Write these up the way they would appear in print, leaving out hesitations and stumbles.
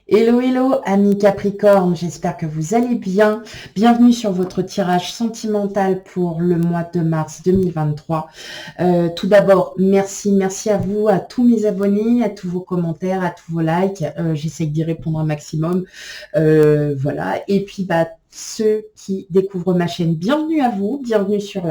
Hello, hello, amis Capricorne, j'espère que vous allez bien. Bienvenue sur votre tirage sentimental pour le mois de mars 2023. Tout d'abord, merci à vous, à tous mes abonnés, à tous vos commentaires, à tous vos likes. J'essaie d'y répondre un maximum. Voilà, et puis ceux qui découvrent ma chaîne, bienvenue à vous, bienvenue sur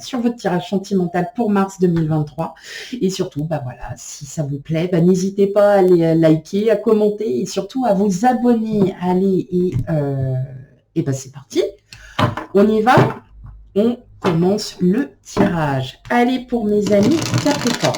sur votre tirage sentimental pour mars 2023. Et surtout, voilà, si ça vous plaît, n'hésitez pas à aller liker, à commenter et surtout à vous abonner. Allez, et c'est parti. On y va. On commence le tirage. Allez pour mes amis Capricorne.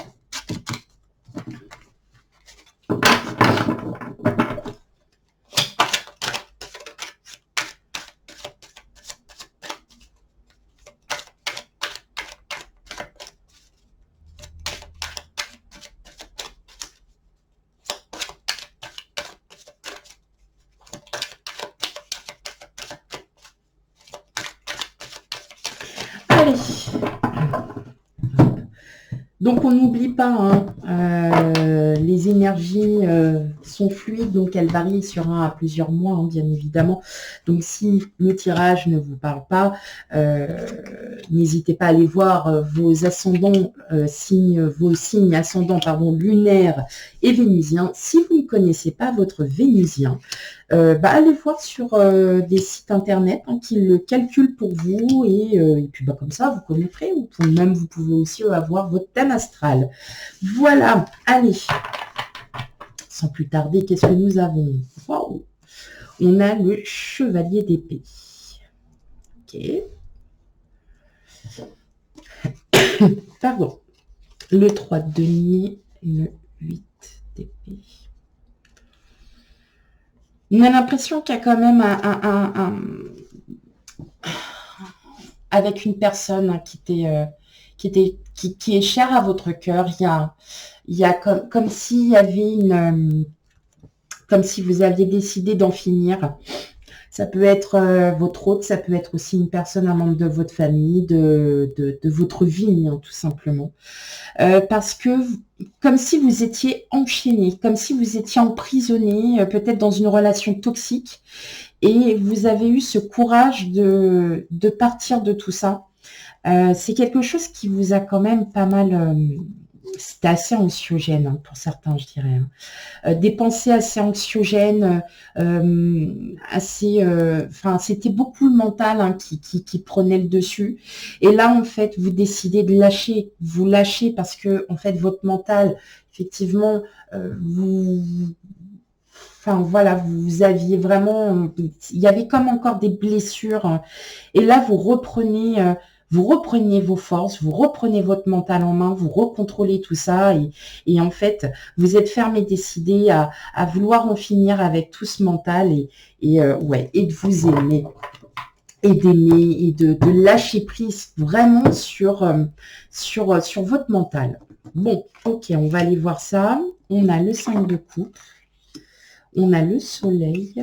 Allez. Donc, on n'oublie pas, les énergies sont fluides, donc elles varient sur un à plusieurs mois, bien évidemment. Donc, si le tirage ne vous parle pas, n'hésitez pas à aller voir vos ascendants, vos signes ascendants, lunaires et vénusiens. Si vous ne connaissez pas votre vénusien, allez voir sur des sites internet qui le calculent pour vous et puis comme ça vous connaîtrez, ou vous pouvez aussi avoir votre thème astral. Voilà, allez, sans plus tarder, qu'est-ce que nous avons? Wow. On a le chevalier d'épée. Ok. Pardon. Le 3 de denier, le 8 d'épée. On a l'impression qu'il y a quand même avec une personne qui est chère à votre cœur. Il y a comme s'il y avait comme si vous aviez décidé d'en finir. Ça peut être votre hôte, ça peut être aussi une personne, un membre de votre famille, de votre vie, tout simplement. Parce que comme si vous étiez enchaîné, comme si vous étiez emprisonné, peut-être dans une relation toxique, et vous avez eu ce courage de partir de tout ça. C'est quelque chose qui vous a quand même pas mal... c'était assez anxiogène pour certains, je dirais. Des pensées assez anxiogènes, c'était beaucoup le mental qui prenait le dessus. Et là, en fait, vous décidez de lâcher. Vous lâchez parce que, en fait, votre mental, effectivement, vous aviez vraiment... Il y avait comme encore des blessures. Et là, vous reprenez vos forces, vous reprenez votre mental en main, vous recontrôlez tout ça et en fait, vous êtes ferme et décidé à vouloir en finir avec tout ce mental et de vous aimer et d'aimer et de lâcher prise vraiment sur votre mental. Bon, ok, on va aller voir ça. On a le 5 de coupe, on a le soleil,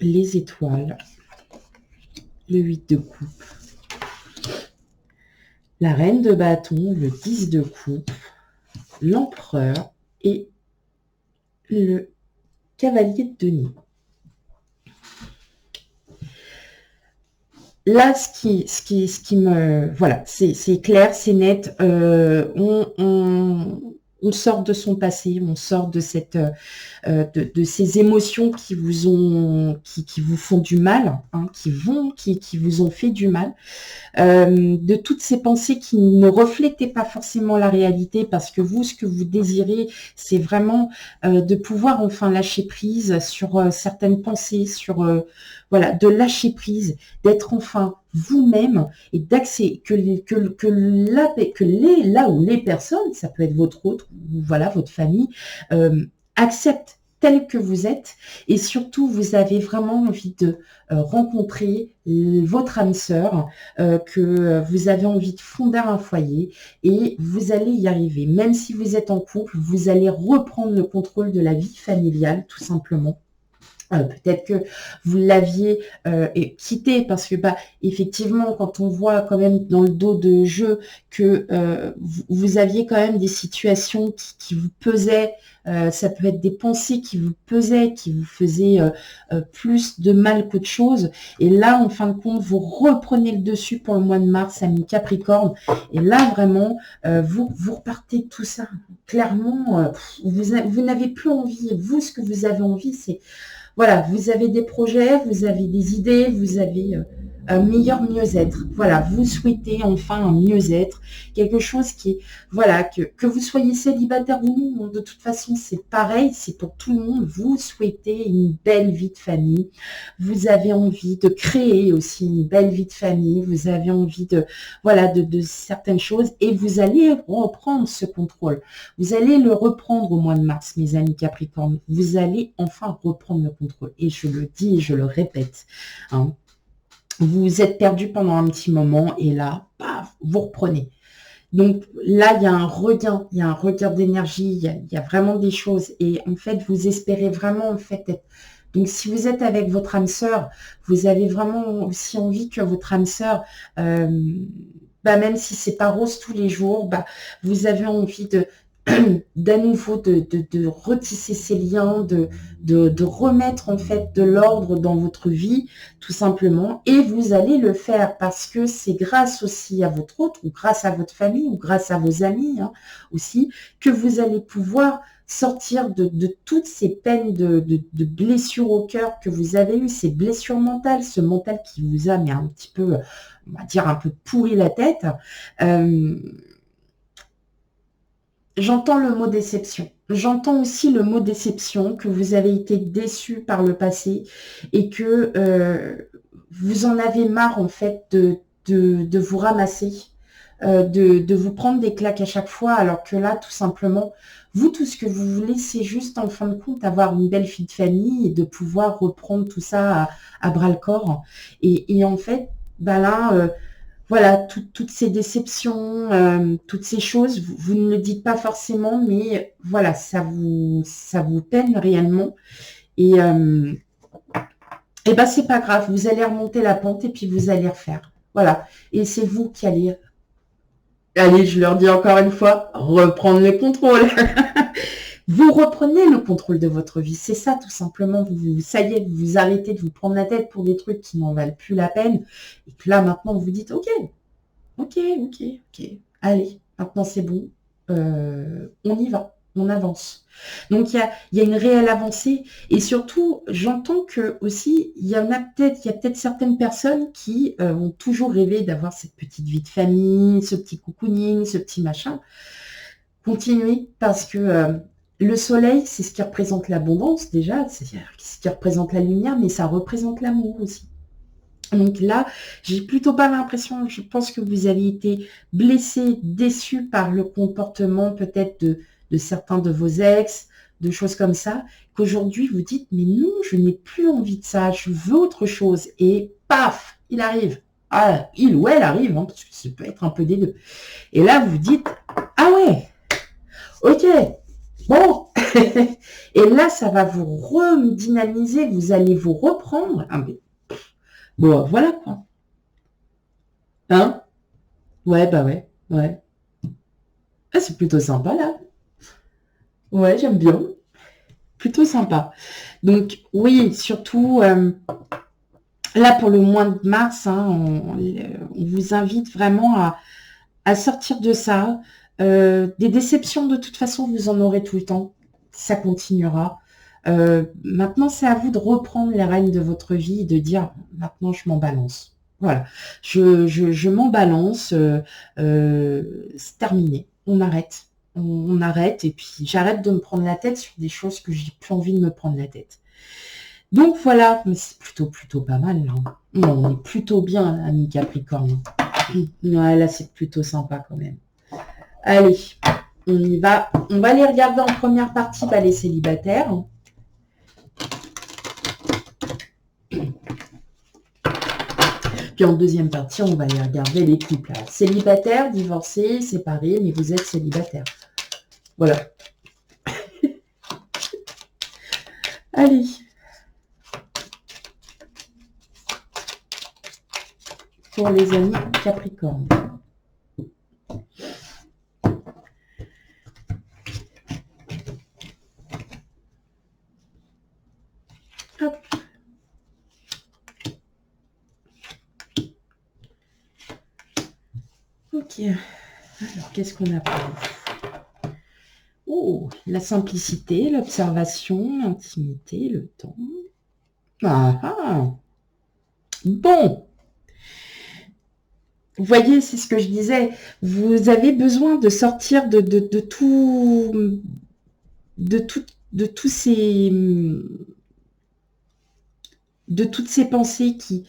les étoiles, le 8 de coupe, la reine de bâton, le 10 de coupe, l'empereur et le cavalier de denier. Là, ce qui me... Voilà, c'est clair, c'est net. On sort de son passé, on sort de de ces émotions qui vous font du mal, qui vous ont fait du mal, de toutes ces pensées qui ne reflétaient pas forcément la réalité, parce que vous, ce que vous désirez, c'est vraiment de pouvoir enfin lâcher prise sur certaines pensées, de lâcher prise, d'être enfin vous-même et d'accepter les personnes, ça peut être votre autre ou votre famille, acceptent tel que vous êtes, et surtout vous avez vraiment envie de rencontrer votre âme sœur, que vous avez envie de fonder un foyer, et vous allez y arriver. Même si vous êtes en couple, vous allez reprendre le contrôle de la vie familiale, tout simplement. Peut-être que vous l'aviez quitté parce que, bah, effectivement, quand on voit quand même dans le dos de jeu que vous aviez quand même des situations qui vous pesaient, ça peut être des pensées qui vous pesaient, qui vous faisaient plus de mal qu'autre chose. Et là, en fin de compte, vous reprenez le dessus pour le mois de mars, ami Capricorne. Et là, vraiment, vous repartez de tout ça. Clairement, vous n'avez plus envie. Vous, ce que vous avez envie, c'est voilà, vous avez des projets, vous avez des idées, vous avez un meilleur mieux-être. Voilà, vous souhaitez enfin un mieux-être, quelque chose qui, voilà, que vous soyez célibataire ou non, de toute façon, c'est pareil, c'est pour tout le monde. Vous souhaitez une belle vie de famille, vous avez envie de créer aussi une belle vie de famille, vous avez envie de, voilà, de certaines choses et vous allez reprendre ce contrôle. Vous allez le reprendre au mois de mars, mes amis Capricorne. Vous allez enfin reprendre le contrôle. Et je le dis et je le répète. Hein. Vous vous êtes perdu pendant un petit moment et là, paf, vous reprenez. Donc là, il y a un regain d'énergie, il y a vraiment des choses. Et en fait, vous espérez vraiment en fait être... Donc si vous êtes avec votre âme sœur, vous avez vraiment aussi envie que votre âme sœur, bah, même si c'est pas rose tous les jours, bah, vous avez envie de d'à nouveau de retisser ces liens, de remettre en fait de l'ordre dans votre vie, tout simplement. Et vous allez le faire parce que c'est grâce aussi à votre autre, ou grâce à votre famille, ou grâce à vos amis aussi, que vous allez pouvoir sortir de toutes ces peines de blessures au cœur que vous avez eues, ces blessures mentales, ce mental qui vous a mis un petit peu, on va dire, un peu pourri la tête. J'entends le mot déception. J'entends aussi le mot déception, que vous avez été déçu par le passé et que vous en avez marre en fait de vous ramasser, de vous prendre des claques à chaque fois, alors que là, tout simplement, vous, tout ce que vous voulez, c'est juste en fin de compte avoir une belle vie de famille et de pouvoir reprendre tout ça à bras le corps. Et en fait, bah là, voilà, toutes ces déceptions, toutes ces choses, vous ne le dites pas forcément, mais voilà, ça vous peine réellement. Et ben c'est pas grave, vous allez remonter la pente et puis vous allez refaire. Voilà. Et c'est vous qui allez, je leur dis encore une fois, reprendre le contrôle. Vous reprenez le contrôle de votre vie. C'est ça, tout simplement. Ça y est, vous arrêtez de vous prendre la tête pour des trucs qui n'en valent plus la peine. Et que là, maintenant, vous dites, OK, allez, maintenant c'est bon. On y va, on avance. Donc, il y a une réelle avancée. Et surtout, j'entends que aussi, il y a peut-être certaines personnes qui ont toujours rêvé d'avoir cette petite vie de famille, ce petit cocooning, ce petit machin. Continuez parce que le soleil, c'est ce qui représente l'abondance déjà, c'est ce qui représente la lumière, mais ça représente l'amour aussi. Donc là, j'ai plutôt pas l'impression, je pense que vous avez été blessé, déçu par le comportement peut-être de certains de vos ex, de choses comme ça, qu'aujourd'hui vous dites, mais non, je n'ai plus envie de ça, je veux autre chose. Et paf, il arrive. Ah, il ou elle arrive, parce que ça peut être un peu des deux. Et là, vous dites, ah ouais, ok, bon. Et là, ça va vous redynamiser, vous allez vous reprendre. Ah, mais bon, voilà quoi. Hein? Ouais, bah ouais, ouais. Ah, c'est plutôt sympa là. Ouais, j'aime bien. Plutôt sympa. Donc oui, surtout là pour le mois de mars, on vous invite vraiment à sortir de ça. Des déceptions, de toute façon, vous en aurez tout le temps. Ça continuera. Maintenant, c'est à vous de reprendre les rênes de votre vie et de dire, maintenant, je m'en balance. Voilà, je m'en balance, c'est terminé, on arrête. On arrête et puis j'arrête de me prendre la tête sur des choses que j'ai plus envie de me prendre la tête. Donc voilà, mais c'est plutôt pas mal là. Non, on est plutôt bien, ami Capricorne. Ouais, là c'est plutôt sympa quand même. Allez, on y va. On va aller regarder en première partie les célibataires. Puis en deuxième partie, on va aller regarder les couples. Célibataires, divorcés, séparés, mais vous êtes célibataire. Voilà. Allez. pour les amis Capricorne. Hop. Ok. Alors, qu'est-ce qu'on a pour vous? Oh, la simplicité, l'observation, l'intimité, le temps. Ah, ah. Bon. Vous voyez, c'est ce que je disais. Vous avez besoin de sortir de tout, de tous ces, de toutes ces pensées qui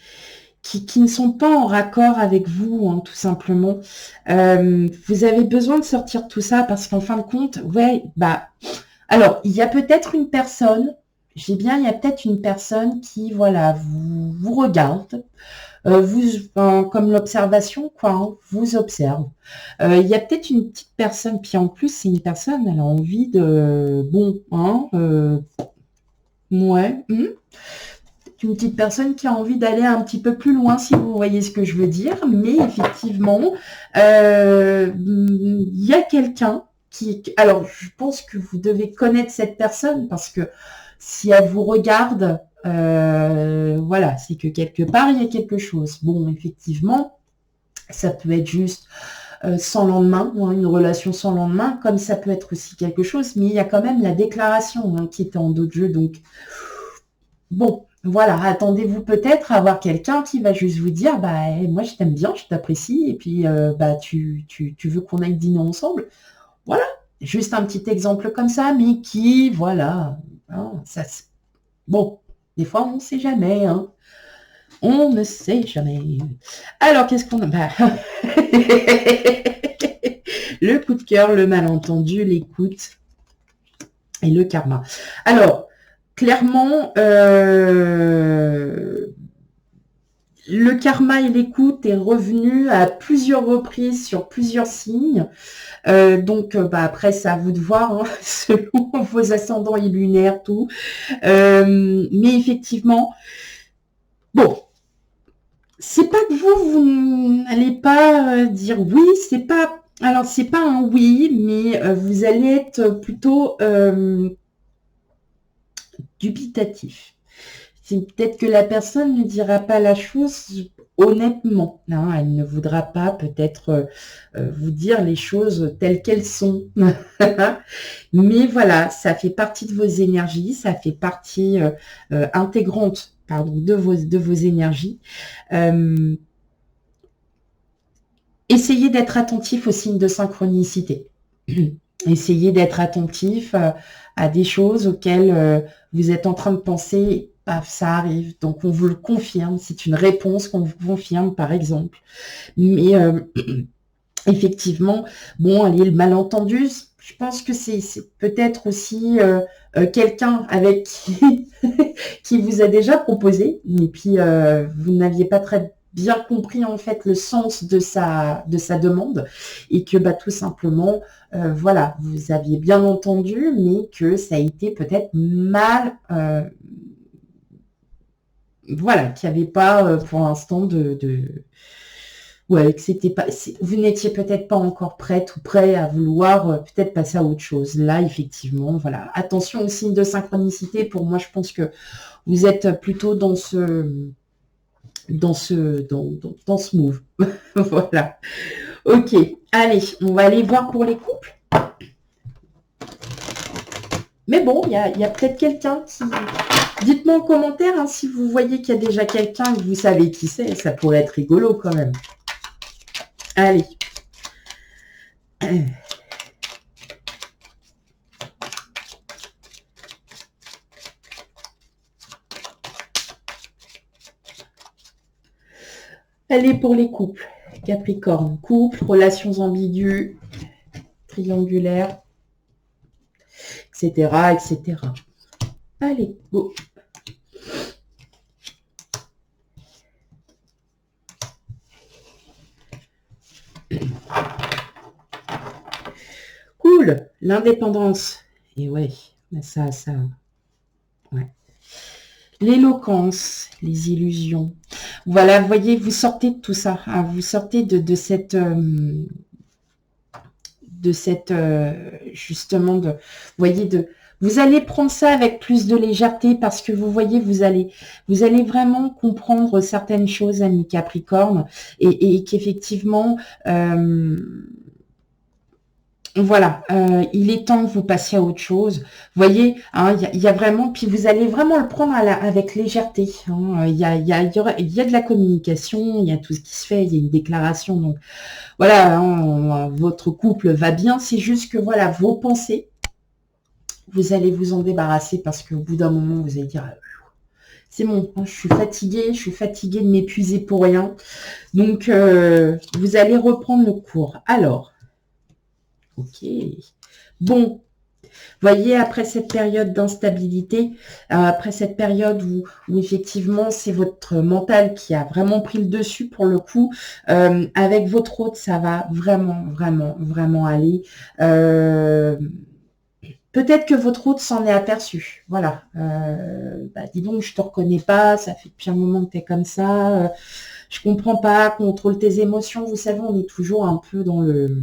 ne sont pas en raccord avec vous, hein, tout simplement. Vous avez besoin de sortir tout ça parce qu'en fin de compte, ouais, bah, alors, il y a peut-être une personne, j'ai bien, il y a peut-être une personne qui, voilà, vous regarde, comme l'observation, quoi, hein, vous observe. Il y a peut-être une petite personne, puis en plus, c'est une personne, elle a envie de, bon, hein, ouais, une petite personne qui a envie d'aller un petit peu plus loin, si vous voyez ce que je veux dire. Mais effectivement, il y a quelqu'un qui... Alors, je pense que vous devez connaître cette personne parce que si elle vous regarde, voilà, c'est que quelque part, il y a quelque chose. Bon, effectivement, ça peut être juste sans lendemain, hein, une relation sans lendemain, comme ça peut être aussi quelque chose, mais il y a quand même la déclaration, hein, qui était en dos de jeu, donc bon, voilà, attendez-vous peut-être à avoir quelqu'un qui va juste vous dire, bah moi je t'aime bien, je t'apprécie, et puis bah tu veux qu'on aille dîner ensemble. Voilà, juste un petit exemple comme ça, mais qui, voilà, hein, ça, bon, des fois on ne sait jamais, hein. On ne sait jamais. Alors, qu'est-ce qu'on a? Bah, le coup de cœur, le malentendu, l'écoute et le karma. Alors, clairement, le karma et l'écoute est revenu à plusieurs reprises sur plusieurs signes. Donc, bah, après, c'est à vous de voir, hein, selon vos ascendants et lunaires, tout. Mais effectivement, bon, c'est pas que vous n'allez pas dire oui, c'est pas... Alors, c'est pas un oui, mais vous allez être plutôt dubitatif. C'est peut-être que la personne ne dira pas la chose honnêtement, hein, elle ne voudra pas peut-être vous dire les choses telles qu'elles sont. Mais voilà, ça fait partie de vos énergies, ça fait partie intégrante, pardon, de vos énergies. Essayez d'être attentif aux signes de synchronicité. Essayez d'être attentif à des choses auxquelles vous êtes en train de penser. Paf, ça arrive. Donc, on vous le confirme. C'est une réponse qu'on vous confirme, par exemple. Mais effectivement, bon, allez, le malentendu, je pense que c'est peut-être aussi quelqu'un avec qui vous a déjà proposé. Et puis, vous n'aviez pas très bien compris en fait le sens de sa demande et que bah, tout simplement voilà, vous aviez bien entendu mais que ça a été peut-être mal voilà, qu'il n'y avait pas pour l'instant ouais, que c'était pas, vous n'étiez peut-être pas encore prête ou prêt à vouloir peut-être passer à autre chose. Là, effectivement, voilà. Attention aux signes de synchronicité. Pour moi, je pense que vous êtes plutôt dans ce move. Voilà. Ok. Allez, on va aller voir pour les couples. Mais bon, il y a peut-être quelqu'un qui... Dites-moi en commentaire hein, si vous voyez qu'il y a déjà quelqu'un que vous savez qui c'est. Ça pourrait être rigolo quand même. Allez. Allez pour les couples. Capricorne, couple, relations ambiguës, triangulaires, etc., etc. Allez, go. Cool, l'indépendance. Et ouais, ça, ouais. l'éloquence, les illusions. Voilà, vous voyez, vous sortez de tout ça. Hein, vous sortez de cette... justement, vous voyez, vous allez prendre ça avec plus de légèreté parce que vous voyez, vous allez vraiment comprendre certaines choses, amis Capricorne, et qu'effectivement, voilà, il est temps que vous passiez à autre chose. Vous voyez, hein, il y a vraiment, puis vous allez vraiment le prendre avec légèreté. Hein. Il y a de la communication, il y a tout ce qui se fait, il y a une déclaration. Donc voilà, hein, votre couple va bien. C'est juste que voilà, vos pensées, vous allez vous en débarrasser parce qu'au bout d'un moment, vous allez dire, c'est bon, hein, je suis fatiguée de m'épuiser pour rien. Donc vous allez reprendre le cours. Alors, ok. Bon, voyez, après cette période d'instabilité, après cette période où effectivement c'est votre mental qui a vraiment pris le dessus pour le coup, avec votre hôte, ça va vraiment, vraiment, vraiment aller. Peut-être que votre hôte s'en est aperçu. Voilà. Dis donc, je te reconnais pas, ça fait depuis un moment que tu es comme ça, je comprends pas, contrôle tes émotions. Vous savez, on est toujours un peu dans le...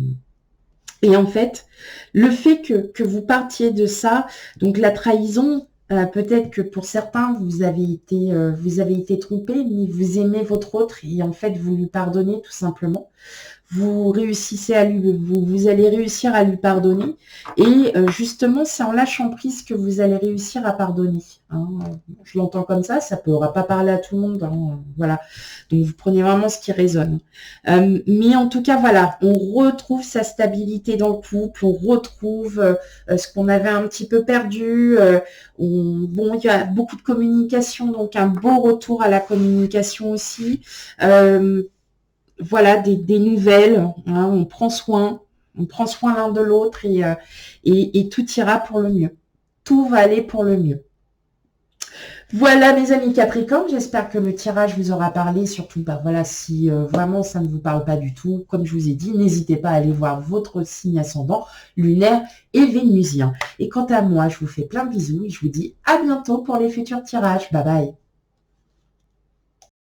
Et en fait, le fait que vous partiez de ça, donc la trahison, peut-être que pour certains, vous avez été trompé, mais vous aimez votre autre et en fait, vous lui pardonnez tout simplement. Vous allez réussir à lui pardonner. Et justement, c'est en lâchant prise que vous allez réussir à pardonner. Hein. Je l'entends comme ça ne pourra pas parler à tout le monde. Hein. Voilà. Donc, vous prenez vraiment ce qui résonne. Mais en tout cas, voilà, on retrouve sa stabilité dans le couple, on retrouve ce qu'on avait un petit peu perdu. Bon, il y a beaucoup de communication, donc un beau retour à la communication aussi. Voilà, des nouvelles, hein, on prend soin l'un de l'autre et tout ira pour le mieux. Tout va aller pour le mieux. Voilà mes amis Capricorne, j'espère que le tirage vous aura parlé, surtout voilà, si vraiment ça ne vous parle pas du tout, comme je vous ai dit, n'hésitez pas à aller voir votre signe ascendant, lunaire et vénusien. Et quant à moi, je vous fais plein de bisous et je vous dis à bientôt pour les futurs tirages. Bye bye.